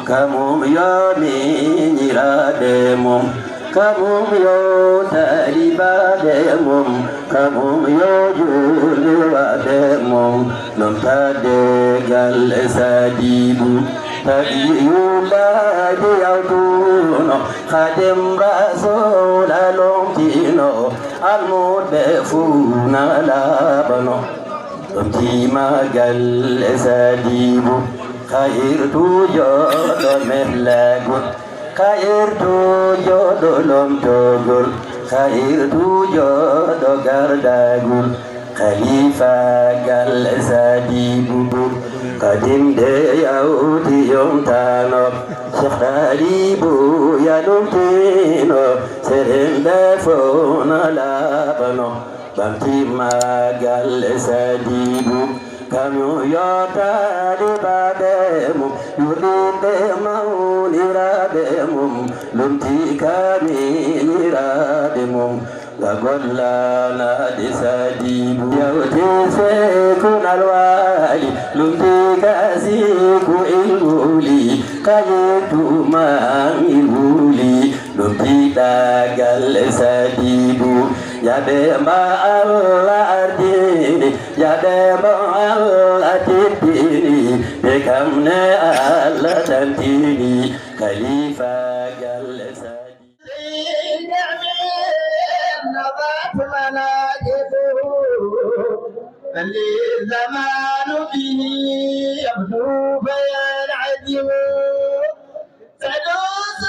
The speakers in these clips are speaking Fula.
kamum yo miñirade mum kamum yo talibade mum kamum yo julwade mum non tade gal sadibu tadi yulade yawtuno khadim rasul alomtino almudefuna labano tima gal sadibu khair tu jodo melagu khair tu jodo lom togol khair tu jodo gardagul khalifa gal sadibu kadim de yauti yom tano sadibu ya lumtino serenda fona labano bantima gal sadibu kamu yota di bademu yudinde maunirademu lumti kami nirademu lagollana di sadibu yauti sekun alwali lumti kasiku ilmuli kayetu mangiluli lumti dagal sadibu ya dema Allah ardini ya dema Allah titini bekamne Allah tantini khalifa gal sadibu نظرت مناقبه اللي الزمان به يبدو بيان عجيب سدوس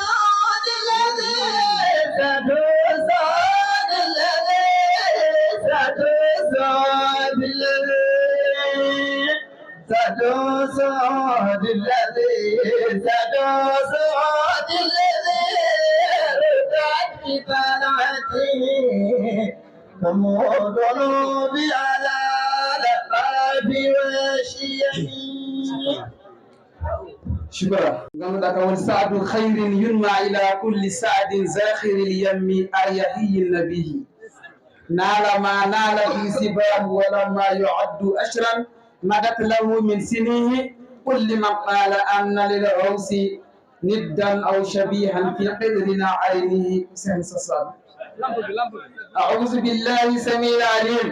الذي سدوس الذي سدوس الذي سدوس الذي سدوس الذي ردت بطلعته تمر ذنوبي على الأقاب والشيح. شكرا. غمدك والسعد خير ينمى إلى كل سعد زاخر اليم أريحي النبي نال ما نال في سباه ولما يعد أشرا مدت له من سنيه كل من قال أن للعوس ندا أو شبيها في قدرنا عينه سنسصال. أعوذ بالله سميع العليم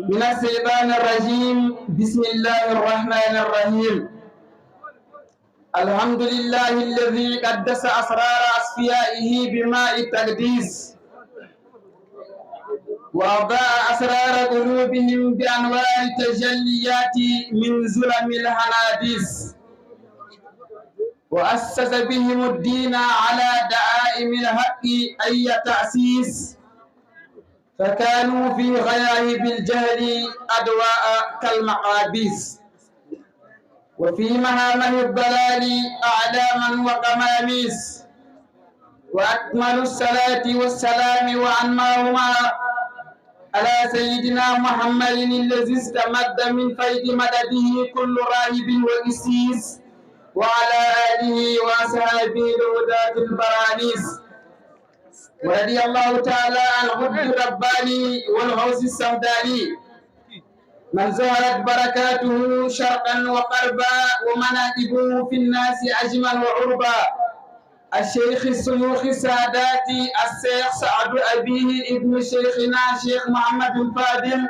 من الشيطان الرجيم بسم الله الرحمن الرحيم الحمد لله الذي قدس أسرار أصفيائه بماء التقديس وأضاء أسرار قلوبهم بأنوار التجليات من ظلم الهناديس وأسس بهم الدين على دعائم الحق أي تأسيس فكانوا في غياهب الجهل أدواء كالمقابيس وفي مهامه الضلال أعلاما وقماميس وأكمل الصلاة والسلام وأنماهما على سيدنا محمد الذي استمد من فيض مدده كل راهب وقسيس وعلى آله وأصحابه الهداة البرانيس ورضي الله تعالى عن غد الرباني والغوث السمداني من زهرت بركاته شرقا وغربا ومناقبه في الناس عجما وعربا الشيخ الشيوخ السادات الشيخ سعد أبيه ابن شيخنا شيخ محمد الفاضل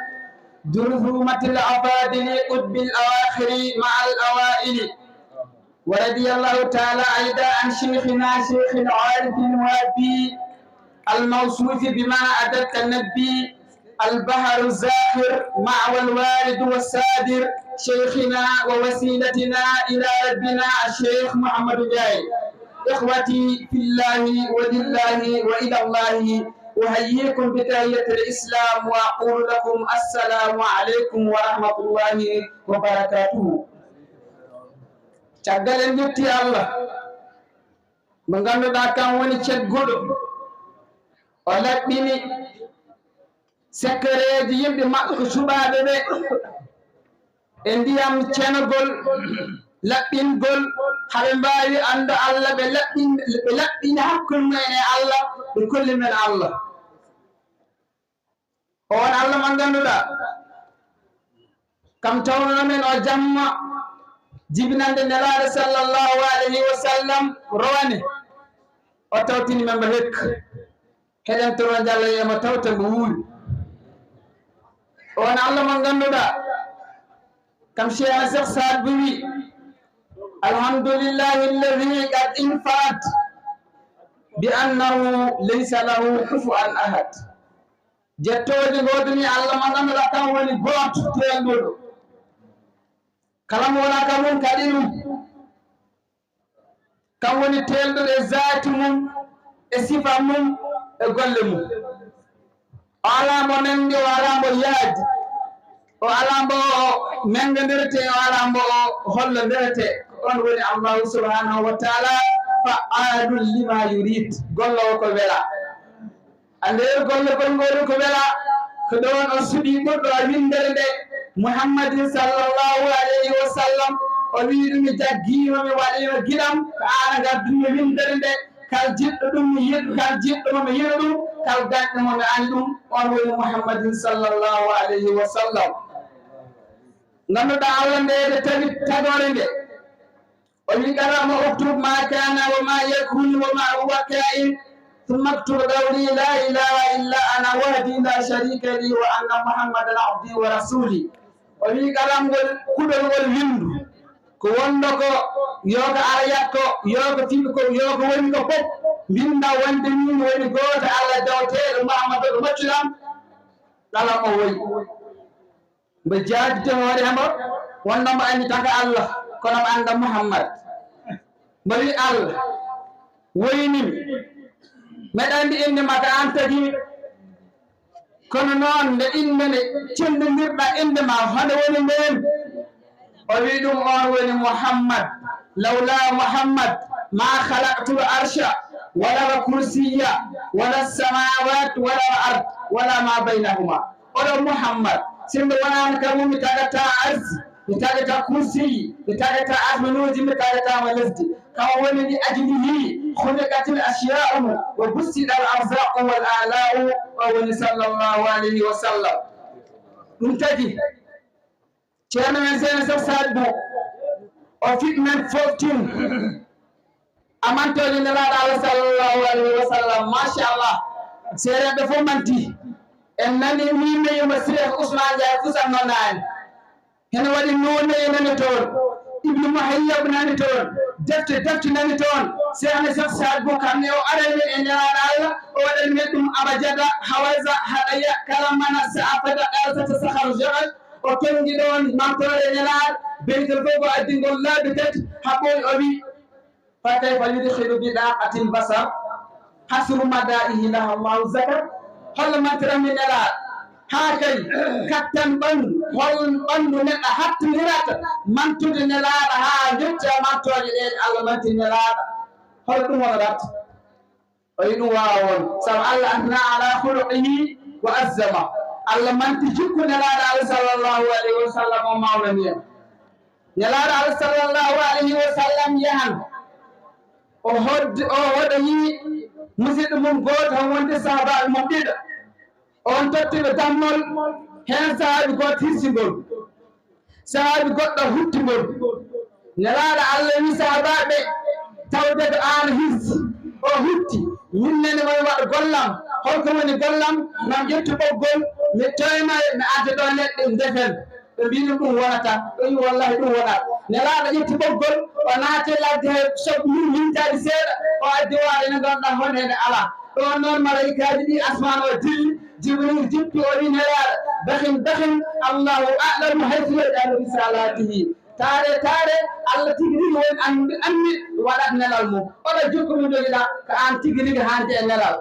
درهمة الأفاضل قطب الأواخر مع الأوائل ورضي الله تعالى أيضا عن شيخنا شيخ العارف الوابي الموصوف بما أدت النبي البحر الزاخر مع والوالد والسادر شيخنا ووسيلتنا إلى ربنا الشيخ محمد جاي. إخوتي في الله ولله وإلى الله أحييكم بتحية الإسلام وأقول لكم السلام عليكم ورحمة الله وبركاته. caggal en jetti Allah mo ganduɗa kan woni cegguɗo o laɓɓini sekkereji yimɓe makko suɓaɓe ɓe e ndiyam cenogol laɓɓingol haɓe mbawi anda Allah ɓe laɓɓini hakkude mumen e Allah ɓe kolli men Allah o won Allah mo ganduɗa kam tawnono men o jamma jibinande nelaɗo sallllahu alayhi wa sallam rowane o tawtini men mbo hekk heɗen toro jalla yema tawta mbo wuuri on Allah mo ganduɗa kam cheikh cheikh Saad Bou wi alhamdulillahi alladi qad infarat bi annahu laysa lahu kufuwan ahad jettoje godani Allah mo ganduɗa kam woni goto tenduɗo kala mo wona kam mum kadi ɗum kam woni tenduɗo e zati mum e sifa mum e golle mum o ala mbo nandi o ala mbo yaadi o ala mbo mengodirete o ala mbo hollodirete on woni Allahu subhanahu wa taala fa'alun lima yurid gollowo ko wela ande golle gongol ko wela ko ɗon o suuɗi goɗɗo a windere nde Muhammadin sallallahu alayhi wa sallam o wi ɗum mi jaggima mi waɗima giɗam ko an gaddumi windere nde kal jiɗɗo ɗum mi yiɗo kal jiɗɗo momi yiɗo ɗum kal gaɗɗo momi ani ɗum on woni Muhammadin sallallahu alayhi wa sallam ganduɗa Allah ndede tawi tagore nde o wi qarama uktub ma kana wa ma yakunu wa ma huwa kain thumma aktub qawli la ilaha illa ana wahdi la sharika li wa anna muhammadan abdi wa rasuli o wi qaramgol kuɗol ngol windu ko wonno ko yoko arayat ko yoko tiɓi ko yoko woni ko fof mbinda wonde min woni goto Allah dawteɗo Muhammad o maccuɗam qalam o woyi mbo jaadite hoore hembo wonno mbo andi taka Allah kono mo anda Muhammad mbo wi Allah woynimi meɗa andi inde ma ka an tagimi kono noon nde inde nde cendodirɗa inde ma hoɗe woni nden o wi ɗum on woni Muhammad lawla Muhammad ma khalaqtu l arsha wala l kursiya wala samawat wala l ard wala ma baynahuma oɗo Muhammad simbe wonani kam mi tagata arsi mi tagata kursiyi mi tagata asmanuji mi tagatama lesdi kam woni ɗi ajlihi khuliqatil ashya'u wa bussida al arzaqu wal ala'u o woni sallallahu alayhi wa sallam ɗum tagi ceerno men sene Cheikh Saad Bou o fiɗmen foftin amantoje nelaɗo Allah sallallahu alayhi wa sallam machallah seereɓe fof manti en nani mimeyuma Cheikh Ousmane Ndiaye Fusa nonani hen waɗi noneyi nani toon Ibnu Muhayyab nani toon defte nani toon ceerno Cheikh Saad Bou kamne o arani e nelaɗo Allah o waɗani men ɗum abajada hawaysa haɗaya kala mana sa afada ɗasata sahar jogal o tongi ɗon mamtore nelaɗo beytel fof ko addingol laabi tati haɓɓoyi o wi fa kayfa yudkhilu bidaqatil basar hasru madaihi laha Allahu zakar holno mantirami nelaɗo ha kay kattan ɓandu hol ɓandu neɗɗo hattodirata mantude nelaɗo ha jetta mantoje ɗe Allah manti nelaɗo hol ɗum wonata o wi ɗum wawa won saabu Allah antana ala khuluqihi wa azzama Allah manti jikku nelaɗo Allah sallallahu alayhi wa sallam o mawnani en nelaɗo Allah sallallahu alayhi wa sallam yahan o hoɗoyi musidɗo mum goto han wonde sahabaɓe mum ɗiɗo on tottiɓe dammol hen sahabi goto hirsigol sahabi goɗɗo huttigol nelaɗo Allah wi sahabaɓe tawde ko an hirsi o hutti minnene moye waɗa gollam holko woni gollam mam ƴettu ɓoggol mi toyma mi adda ɗo neɗɗo defen ɓe mbino ɗum wonata ɗo wi wallahi ɗum wonat nelaɗo ƴetti ɓoggol o naate ladde he sob mintaji seeɗa o addi waɗe ne ganduɗa honede ala ɗon noon malaikaji ɗi asman o dilli Jibril jippi o wi nelaɗo dahin Allahu a'lamu haythu yaj'alu risalatihi tare Allah tigi rigi woni anndi waɗat nelal mum oɗo jokku mi jogiɗa ko an tigi rigi hande e nelal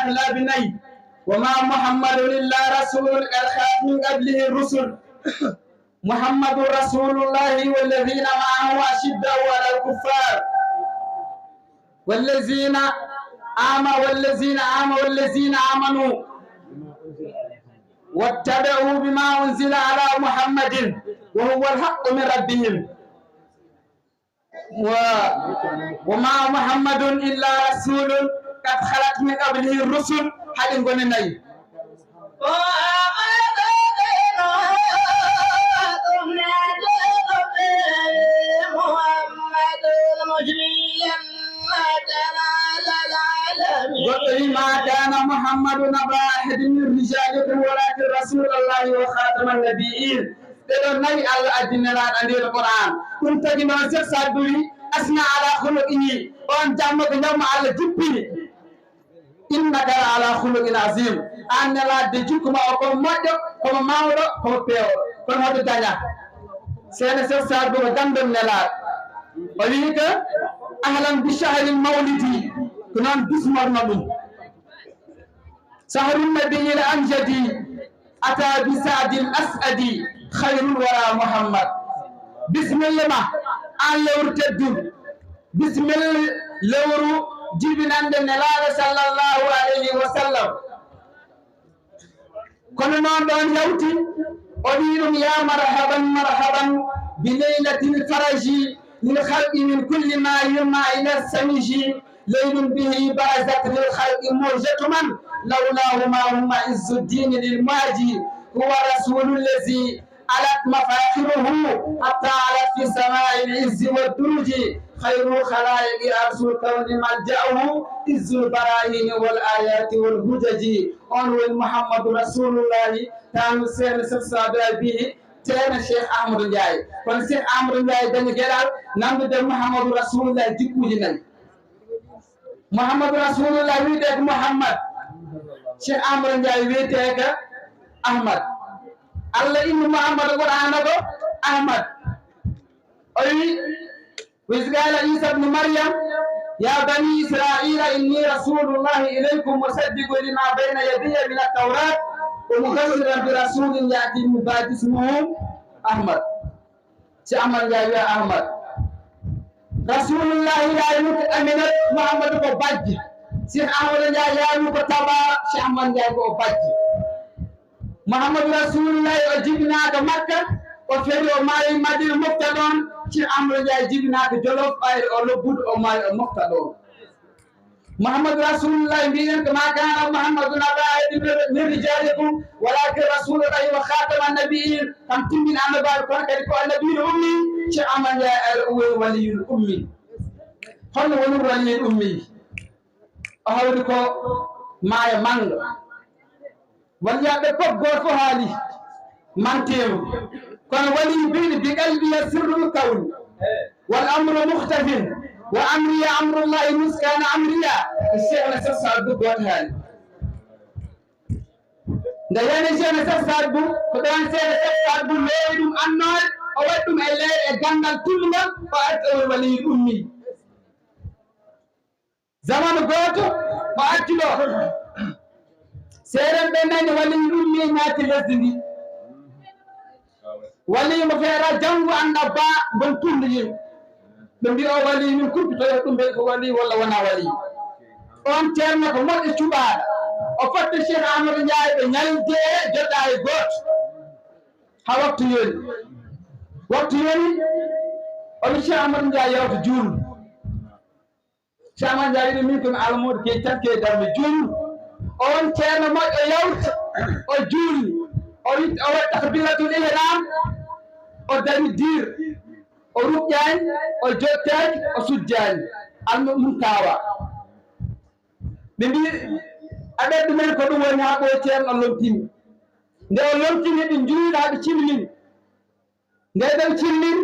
لا بني وما محمد إلا رسول قد خلت من قبله الرسل محمد رسول الله والذين معه أشداء على الكفار والذين آمنوا واتبعوا بما أنزل على محمد وهو الحق من ربهم وما محمد إلا رسول قد خلت من قبله الرسل هل نقول ناي ما كان محمد نبا أحد من رجالكم ولكن رسول الله وخاتم النبيين تلو نبي الله أدنى عن القرآن كنت جمع سيسا دوري أسمع على خلقه وأن جمع يوم على جبه إنك على خلق عظيم أن لا تجيكم أقوم مدى كما ماورو كما بيو كما هذا جانا سينا سيسا دوري دندم نلات وليك أهلا بشهر المولد كنان بسمر نبو شهر النبي الأمجدي أتى بسعد الأسعدي خير الورى محمد بسم الله أن لور تدور بسم الله لور جبنا النبي صلى الله عليه وسلم كنا دون يوتي أريد يا مرحبا مرحبا بليلة الفرج للخلق من كل ما يما إلى السمج ليل به برزت للخلق موجة من لولاه ما هم عز الدين للماجي هو رسول الذي علت مفاخره حتى علت في سماء العز والدرج خير خلائق أرسل الكون ملجأه عز البراهين والآيات والهجج أنوي محمد رسول الله كانوا سين سبسابا به تينا الشيخ أحمد الجاي فالشيخ أحمد الجاي بني جلال نمد محمد رسول الله جيكو جنان محمد رسول الله ويدك محمد شيخ أحمد الجاي ويدك أحمد الله إن محمد القرآن أحمد أي وإذ قال عيسى ابن مريم يا بني إسرائيل إني رسول الله إليكم مصدق لما بين يدي من التوراة ومبشرا برسول يأتي من بعد اسمه أحمد شيخ أحمد يا أحمد رسول الله لا يموت أمينة محمد كوباجي شيخ أحمد يا يموت تبا شيخ أحمد يا كوباجي محمد رسول الله وجبنا كمكة وفيرو ماي مدينة مقتدون شيخ أحمد يا جبنا كجلوف أي أولبود أو ماي مقتدون محمد رسول الله بين كما كان محمد نبي من رجالكم ولكن رسول الله وخاتم النبيين كم تمين أنا باركون كريكو النبي الأمي شيخ أحمد يا ولي الأمي هل ولي الأمي أهودكو ماي مانغ وليا بكو غورفو حالي مانتيم كون ولي بين بقلبي سر الكون والأمر مختلف وأمري أمر الله مسكان أمريا الشيخ نسأل سعد بوتهان دعاني الشيخ نسأل سعد بو كدان الشيخ نسأل سعد بو ليدم أنال أودم إليه أجنال تلما فأتوا ولي الأمي زمان قوتو فأتلو سيرن بناني ولي الأمي ناتي لزني ولي مفيرا جنو أن نبا بنتولي بمبي أو ولي من كل بتوع بمبي ولي ولا وانا ولي أن تيرنا كمال إشوبار أفضل الشيخ أحمد نجاي بنيال جاي جداي غوت هوقت يل وقت يل الشيخ أحمد نجاي يوت جول الشيخ أحمد نجاي منكم علمود كي تنكي دم جول أن تيرنا ما يوت أو جول أو تقبيلة الإحرام أو دم دير أو ركان أو جوتان أو سجان المنكاوى بمبي أبد من كل وانا بوتين اللوتين ده اللوتين ينجون هذا تشيلين ده تشيلين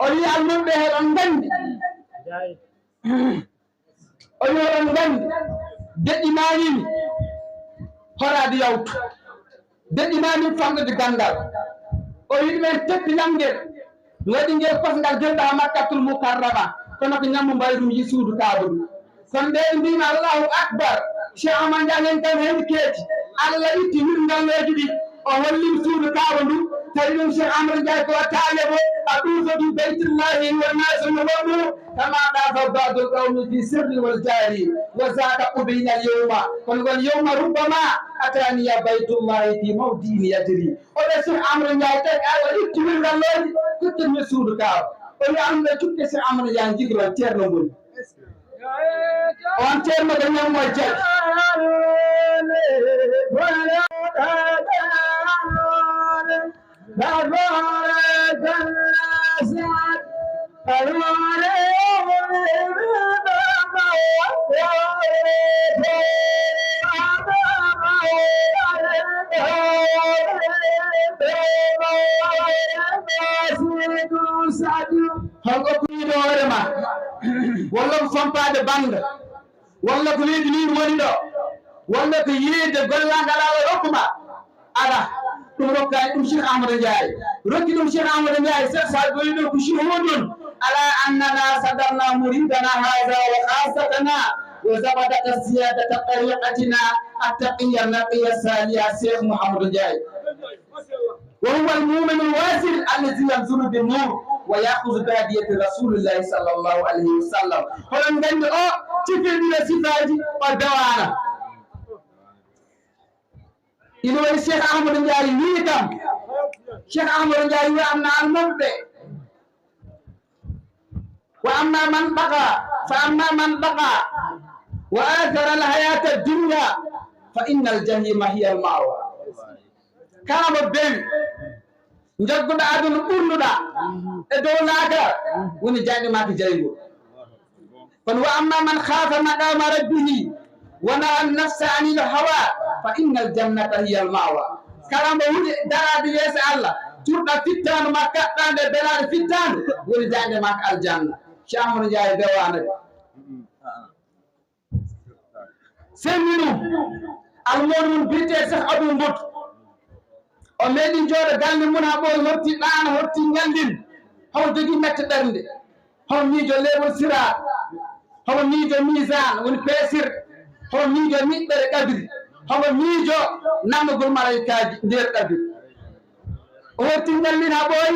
أولي علم به رندن أولي رندن ده إيمانين هرا ديوت ده إيمانين فانغ دكاندار أولي من تبيانجر نودينجر بس نجد هما كتر مكررة كنا كنا مبايرم يسود كابل سندين دين الله أكبر شيء أمان جالين كم هم كيت الله يتمر نعم يجدي أولي يسود كابل تريم شيء أمر جاي كوا تعلمه أطوف ببيت الله والناس نظام كما طاف بعض القوم في سر والجار وزاد قبيل اليوم واليوم ربما أتاني بيت الله في موضع يجري ولسه أمر يأتيك أولي تقول الله كنت مسؤول كاب ولي أمر كنت أمر ينجيك وانتير نقول وانتير ما دنيا موجه hanko ko yiɗo hoorema walla ko fampade bande walla ko leydi ndi woni ɗo walla ko yiide gollagal Allah rokkuma aɗa ɗum rokkani ɗum Cheikh Amadou Ndiaye rokki ɗum Cheikh Amadou Ndiaye sa goyi ɗo ko shuhudun ala annana sadarna muridana hada wa khasatana wa zabadata ziyadata tariqatina التقي النقي السالي الشيخ محمد الجاي وهو المؤمن الواسل الذي ينظر بالنور ويأخذ بهدية رسول الله صلى الله عليه وسلم هلن غند او تفيد صفاتي ودوانا إنه الشيخ أحمد الجاي ميتم الشيخ أحمد الجاي وأمنا المبدأ وأما من بقى فأما من بقى وآثر الحياة الدنيا فإن الجحيم هي المأوى كلام بين نجدنا أدون أولنا أدوناك ونجاني ما تجايبه وأما من خاف مقام ربه ونهى النفس عن الهوى فإن الجنة هي المأوى كلام ولي دار بيس الله ترد فتان ما كتان بلاد فتان ونجاني ما الجنة شامل جاي دوانا سمينو المون بيتي سخ ابو مبوت o meɗi jooɗo galde mun ha ɓooy horti ɗaano horti ñandin homo jogui mette ɗernde homo miijo leɓol sirat homo miijo misan woni peesir homo miijo miɓɓere ɗabiri homo miijo nammugol malaikaji nder ɗabiri o horti ñallin ha ɓooy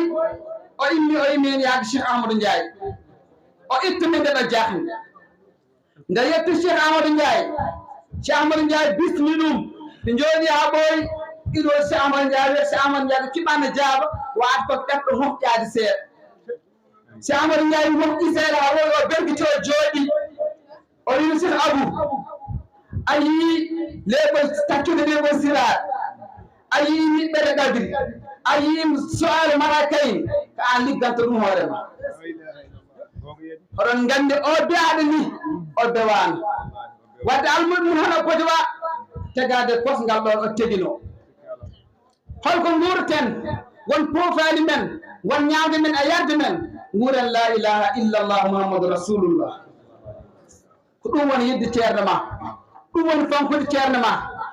o immi en yaade Cheikh Amadou Ndiaye o ittumi ndeɗo jahni nde yetti Cheikh Amadou Ndiaye Cheikh Amadou Ndiaye bismi ɗum ɓe jooɗi ha ɓooy iɗo Cheikh Amadou Ndiaye Cheikh Amadou Ndiaye kiɓana jaaba waat ko ɗeɓɗo moƴƴade seeɗa Cheikh Amadou Ndiaye moƴƴi seeɗa ha woyi o bergiti o jooɗi o wi Cheikh Abou a yii leɓol takkude leɓol sirat a yii miɓɓere ɗabiri a yii soare malakayin ko an ligganto ɗum hoorema oɗon gandi o beaɗo ni o dewano wadde almuɗum mun hono poti wa tegade kosgal ɗon o tegino holko guurten won poofali men won ñaawde men a yarde men nguuren la ilaha illallah muhammadou rasulullah ko ɗum woni yidde ceerno ma ɗum woni fankude ceerno ma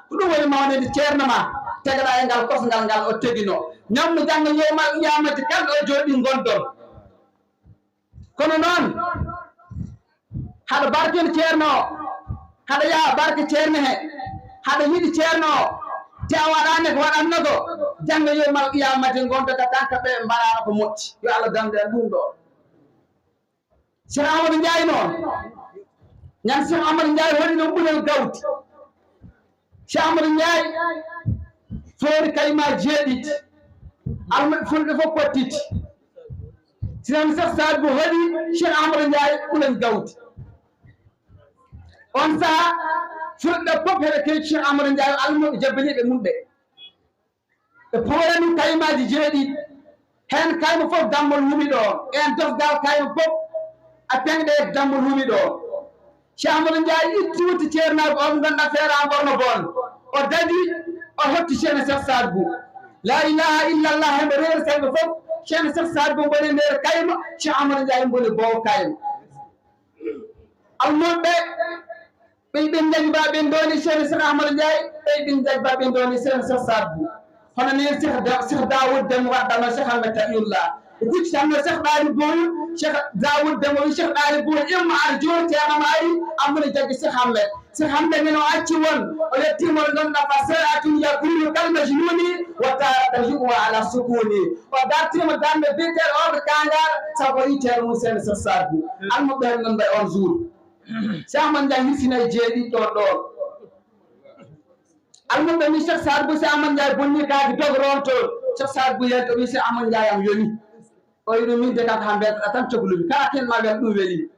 ko ɗum woni mawnede ceerno ma tegaɗa e ngal kosgal ngal o tegino ñamno janggo yewmal qiyamati kalɗo o jooɗi gondon kono noon haɗa barkene ceerno o haɗa yaa barke ceerno he haɗa yiɗi ceerno o te a waɗani ko waɗanno ko janggo yewmal qiyamati gondota tanka ɓe mbaɗano ko moƴƴi yo Allah dande en ɗum ɗo Cheikh Amadou Ndiaye noon ñan Cheikh Amadou Ndiaye waɗi no ɓuurel gawdi Cheikh Amadou Ndiaye foori kayma jeeɗiɗi almuɓe fulɓe fof pottiti sinam Cheikh Sadibou waɗi Cheikh Amadou Ndiaye ɓuurel gawdi on saha fulɓe fof heɓe kewi Cheikh Amadou Ndiaye almuɓe jabbaniɓe mumɓe ɓe poorani kaymaji jeeɗiɗi hen kayma fof dammol wumi ɗo en dofgal kayma fof a peŋɗe e dammol wumi ɗo Cheikh Amadou Ndiaye itti wutti ceernaɓe on ganduɗa feera borno bon o dadi o hotti ceerno Cheikh Sadibou la ilaha illallah hemɓe reeri semɓe fof ceerno Cheikh Sadibou boni nder kayma Cheikh Amadou Ndiaye boni bowo kayma almuɓe ɓen jaɓiba ɓen doni ceerno Cheikh Amadou Ndiaye ɓen jaɓiba ɓen doni ceerno Cheikh Sadibou hono ni Cheikh Dawoud Deme waddano Cheikh Ahmed Taqiullah o kuccitanno Cheikh Ɗari Boyu Cheikh Daoud demo Cheikh Ali Boy imma arjur tema mari amuna jaggi Cheikh Hammed min o acci won o yettimol ganduɗa fa sa'atun yakunu kal majnuni wa taratan yuwa ala sukuni o dartima dambe bitter o kangar sago yitere mum sen Cheikh Sadbou almuɓe hen ganduɗa on jour Cheikh man jang hisina jeeɗi ɗo almuɓe mi Cheikh Sadbou Cheikh Ahmad Ndiaye bonni kaaki dogoronto Cheikh Sadbou yento wi Cheikh Ahmad Ndiaye am yoni o yiɗum min de kaka ha mbiyata tan cohlumi kala ken ma wel ɗum weeli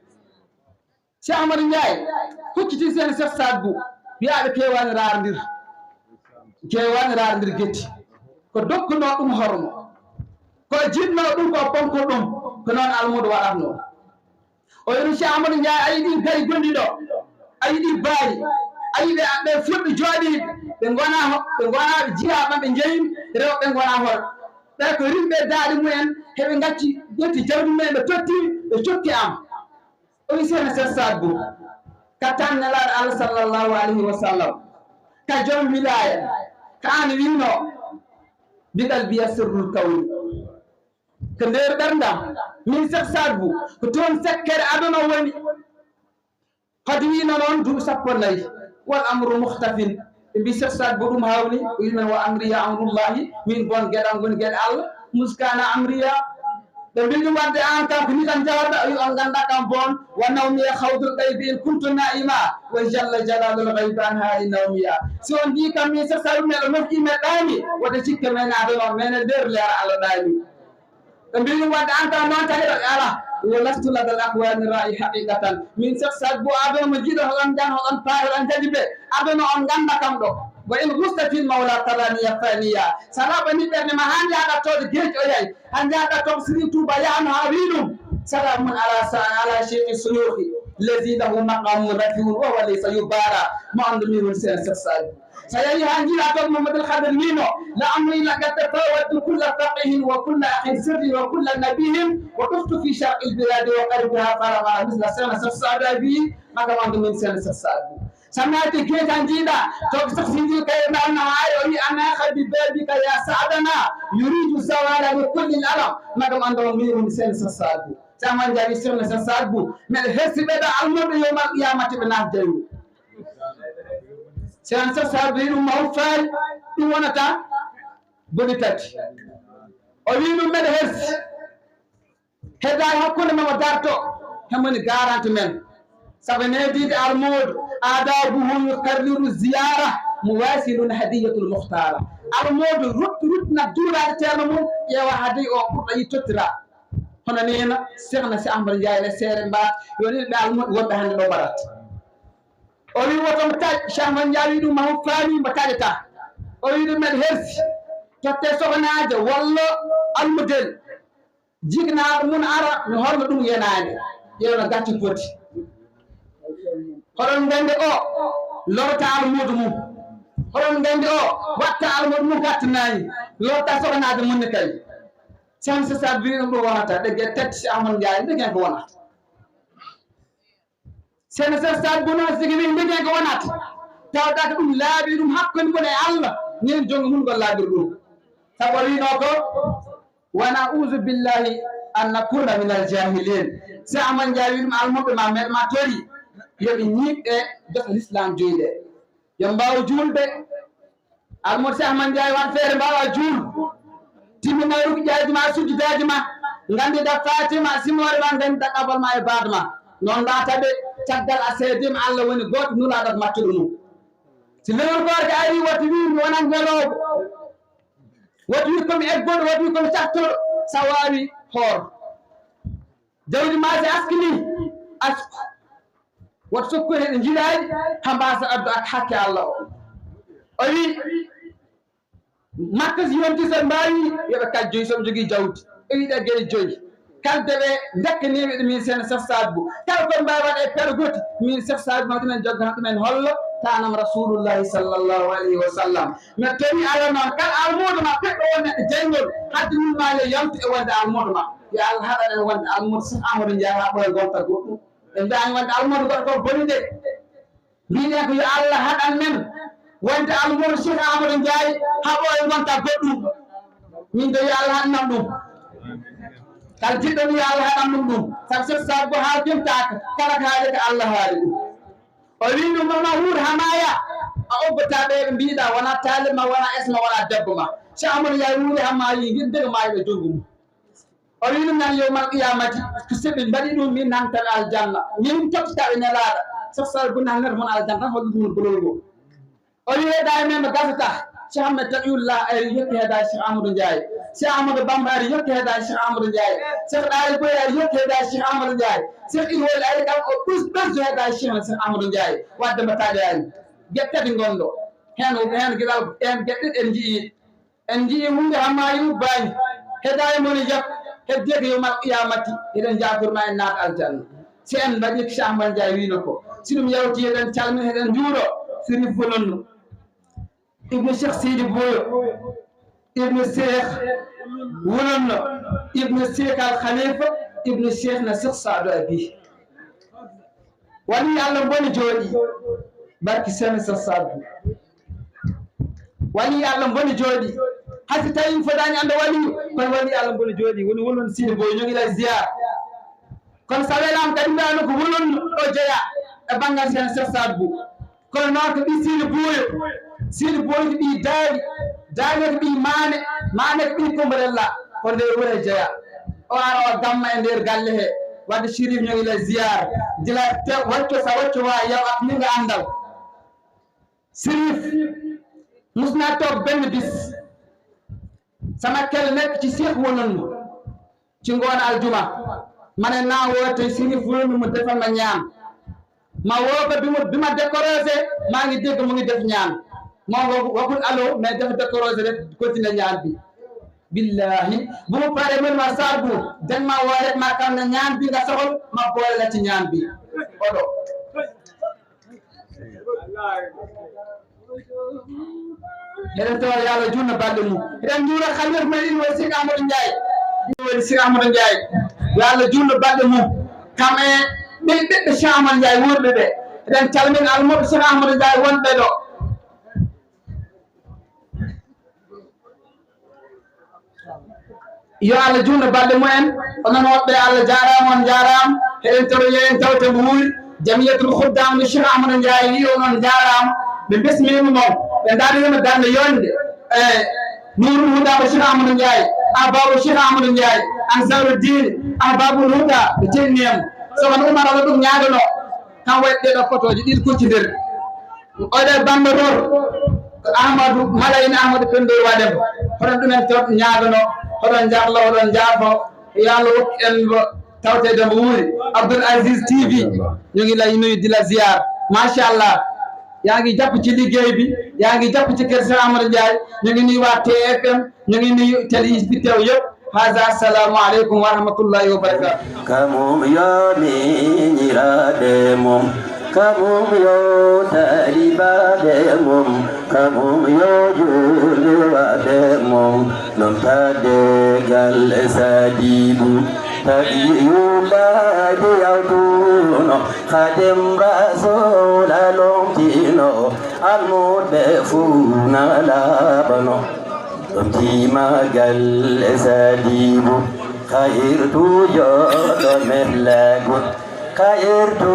Cheikh Ahmad Ndiaye hucciti sen Cheikh Sadbou wiyaɓe kewani rardir guetti ko dokkuno ɗum hormo ko jinno ɗum ko ponko ɗum ko noon almudo waɗatno o yiɗum Cheikh Ahmad Ndiaye a yiɗi gari gonɗiɗo a yiɗi baali a yiɗi ɓe fuɗɗi jooɗiɓe ɓe gona jiyaɓe ɓe jeeyi rewɓe gona hol ɓe ko rimɓe daaɗi mumen heɓe gacci ƴetti jawdi mumen ɓe totti ɓe cokki am o wi sene Cheikh Sadbou ka tan nelaɗo Allah sallllahu alayhi wa sallam ka joom wilaya ka an wino mbiɗal biya sirrul kawni ko nder ɓerdam min Cheikh Sadbou ko toon sekkere aduna woni hade wino noon duuɓi 14 wal amru muhtafin ɓe mbi Cheikh Sadbou ɗum hawni o wimen wa amriya amrullahi min bon gueɗal goni gueɗe Allah muskana amriya ɓe mbi ɗum wadde an kam ko ni tan jawata o wi on ganda kam bon wa nawmiya hawdul gaybi in kuntu naima wa jalla jalalul gaybi an haali nawmiya si on mbi kam min Cheikh Sadbou meɗo nokkimen ɗaami wode cikke men aɗa on mene nder leera Allah ɗaami ɓe mbi ɗum wadde an kam noon tawi ala wo lastu ladal akwani ra'i haqiqatan min Cheikh Sadbou aduna mo jiiɗo hoɗon jan hoɗon paa hoɗon jaɗi ɓe aduna on ganda kam ɗo wa in gusta fil mawla taraniya faniya salaɓa ni ɓerde ma han jaɗatode geeji o yayi han jaɗatode Serigne Touba yahano ha wi ɗum salamun ala cheikhi suyuhi lesi lahu maqamun rafiun wa huwa laysa yubara mo andu min woni sen Cheikh Sadbou so yeehi ha jiiɗa Mamadou Khadir wino la amri laqad tafawattu kulla faqihin wa kulla akhin sirri wa kulla nabihin wa tuftu fi sharqi lbiladi wa qaribiha farama misla sena Cheikh Sadbou wi magam andu min sen Cheikh Sadbou sanati geetan jiiɗa to Cheikh Sidi kayna anna hayi o wi ana habi babika ya saadana yuridu zawala bi kulli alam magam andu min woni sen Cheikh Sadbou sama jawi sen Cheikh Sadbou meɗe hersiɓeɗo almuɓe yomal qiyamati ɓe natdayu sen Cheikh Sadbou wi ɗum maw faari ɗum wonata boni tati o wi ɗum meɗe hersi heddani hakkude mamo darto hemoni garante men saabu nedide almudo adabuhu yukarriru ziyara muwasilun hadiyatul muhtara almudo ruttina duulade ceerno mum ƴeewa hadiya o ɓurɗo yi tottira hono nena Cheikhna Cheikh Ahmad Ndiaye le seere mba yoni ɓe almuɓe wonɓe hannde ɗo mbaɗat o wi wotomo taƴ Cheikh Ahmad Ndiaye wi ɗum mamo faami mbo taƴata o wi ɗum meɗe hersi totte sohnaje walla almudel jignaɗo mun ara mi horno ɗum yenade ƴewno gacci foti hoɗon gandi o lorta almudo mum hoɗon gandi o watta almudo mum gattanani lorta sohnaje munne kay sen Cheikh Sadbou wi ɗum ɗum wonata ɗegge tati Cheikh Ahmad Ndiaye ndegen ko wonata sen Cheikh Sadbou noon sigi wi ndegen ko wonata tawɗa ko ɗum laaɓi ɗum hakkude mon e Allah nin jongo mun gol laaɓiri ɗum sabu wino ko wa na'uzu billahi an nakuna min aljahilin Cheikh Ahmad Ndiaye wi ɗum almuɓe ma meɗma tori yoɓe ñiɓɓe joto l'islam joyɗe yo mbawa julde almudo Cheikh Ahmad Ndiaye wat feere mbawa juul timmina rukiƴaji ma sujjudaji ma gandida Fatima simore ma gandida ƙabal ma e bade ma noon mbataɓe caggal a seedima Allah woni goto nulaɗat mattuɗo mum si lewol gorko ari wati wi mi wonan weloɓo wati wi komi eggoɗo wati wi komi caktoɗo sa wawi hoor jawdi ma si askini asku woto sokkude ɗe jiiɗaji ha mbasa addu ak hakke Allah o wi makka si yonti so mbawi yoɓe kajjoyi soɓe jogui jawdi o wi ɗe gueɗe joyyi kalde ɓe dekkaniɓe ɗum min sen Cheikh Sadbou kala koɓe mbawi waɗe pere goti min Cheikh Sadbou ma ɗumen joggana ɗumen hollo tanam rasulullahi sallllahu alayhi wa sallam mi tawi ala noon kala almudo ma ɓiɗɗo won neɗɗo jeygol hadde min male yamtu e wonde almudo ma yo Allah haɗanen wonde almudo Cheikh Amadou Ndiaye ha ɓoye gonta goɗɗum ɓe mbiyani wonde almudo goɗɗo ko boni de mbiɗen ko yo Allah haɗan men wonde almudo Cheikh Amadou Ndiaye ha ɓoye gonta goɗɗum min de yo Allah haɗanam ɗum kal jiɗɗo mi Allah haɗan ɗum ɗum sabu Cheikh Saad Bou haa jomtaaka kala ko haali ko Allah haali ɗum o wi ɗum mama huur hamaya a obbata ɓe ɓe mbiɗa wona taalibe ma wona esma wona debbo ma Cheikh Amadou Ndiaye wuuri hamma yi giddego maayi ɗo jonngu mum o wi ɗum nan yowmal qiyamati ko seɓɓi mbaɗi ɗum min nantaɓe aljanna min tottitaɓe ñalaaɗo Cheikh Saad Bou nan nata mon aljanna tan holɗum ɗum bolol ngol o wi heeɗa e men mo gasata Cheikh Ahmed Taqiyullah ari yokki heeɗa Cheikh Amadou Ndiaye Cheikh Amadou Bamba ari yokki heeɗa Cheikh Amadou Ndiaye Cheikh Ɗaari Boye ari yokki heeɗa Cheikh Amadou Ndiaye Cheikh Iwol ari kam o ɓesdo heeɗa Cheikh Amadou Ndiaye wadde mo taƴani guettati gonɗo hen gueɗal en gueɗɗe en jii hunde hamma yubbani heeɗa e moni jab hedde ko yowmal qiyamati eɗen jatorma en naata aljanna si en mbaɗi ko Cheikh Amadou Ndiaye wino ko si ɗum yawti eɗen calmina eɗen juuɗo Sirif Bolonno ibnu Cheikh Sidi Boyo ibnu Cheikh Wolonno ibnu Cheikh Al Khalifa ibnu Cheikh na Cheikh Saadu Abi wali Allah boni jooɗi barki sene Cheikh Saadu wali Allah boni jooɗi hasi tawi foɗani anda waliyo kono wali Allah boni jooɗi woni Wolonno Sidi Boyo ñogi la ziyara kono sa welama kadi mbiyano ko Wolonno ɗo jeeya e banggal sene Cheikh Saadu Bou kono noon ko ɓi Sidi Boyo ko ɓi daari ko ɓi mane ko ɓi Kombarella ko nder wure jeeya o ara o gamma e nder galle he wadde Chérif ñogi la ziyara jila wacco sa wacco wa yaw ak ni nga andal Chérif musna toog benn bis sama kel nekk ci Cheikh Wolonno ci ngoon aljuma ma ne naa woote Chérif Wolonno mu defal ma ñaan ma woo ko bi ma décorosé maa ngi dégg mu ngi def ñaan moom waxul allo mais dafa décorosé rek continuer ñaan bi billahi bu mu paree man ma Saad Bou dañ ma woo rek ma xam ne ñaan bi nga soxal ma boole la ci ñaan bi oɗo eɗen tawa yo Allah junno balɗe mum eɗen juura xalifa meɗen woni Cheikh Amadou Ndiaye woni Cheikh Amadou Ndiaye yo Allah junno balɗe mum kam e ɓiɓɓe Cheikh Amadou Ndiaye wurɓe ɓe eɗen calmina almuɓe Cheikh Amadou Ndiaye wonɓe ɗo yo Allah junno balɗe mumen onon woɓɓe Allah jarama on jarama eɗen tawa yen tawte mo wuuri jamiyatul khuddam ni Cheikh Amadou Ndiaye wi onon jarama ɓe besmima moon ɓe daarima darde yonde e Nourul Huda ko Cheikh Amadou Ndiaye ahbabou Cheikh Amadou Ndiaye Ansaruddin ahbabul Huda ɓe tenniyam sokhna Oumar aɗa ɗum ñaagano kan waɗi ɗeɗo photoji ɗiɗi kuccidir oɗe bamɗo ror ko Ahmadou Malayni Ahmadou Pendoy waɗemo hoɗon ɗumen to ñaagano hoɗon jarlo hoɗon jaafo yo Allah hokki en tawtede mo wuuri Abdoul Aziz TV ñu ngi lay nuyu di la ziar machallah yaa ngi jàpp ci liggéey bi yaa ngi jàpp ci kër Cheikh Amadou Ndiaye ñu ngi nuyu waa TFM ñu ngi nuyu télé yi fi teew yëpp hada assalamu aleykum wa rahmatullahi wa barakatu kamum yomi ñirade mum kamum yo talibade mum kamum yo julwade mum non tade gal sadibu tadi yulade yawtuno khadim rasul alomtino almudefuna labano tima gal sadibu khair tu jodo melagut khair tu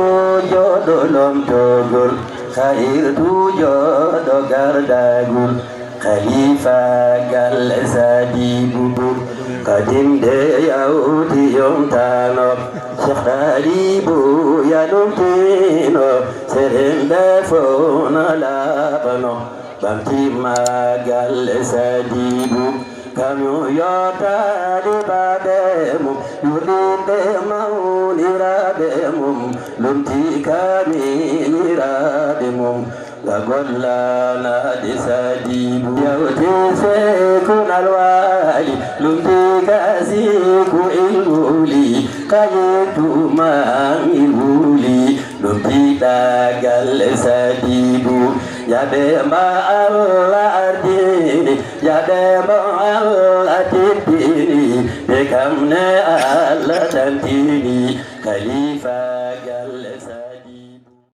jodo lom togol khair tu jodo gardagul khalifa gal sadibu kadim de yauti yom tano Cheikh Talibu ya lumtino serenda fona labano bamti magal sadibu kamyo yota di bademu yudinde maunirabemu lumti kami nirabemu lagollana di sadibu yauti sekunal wali lumti kasiku ilmuli kayetu mangiluli lumti dagal sadibu yade ma Allah ardini yade ma Allah titini bekamne Allah tantini khalifa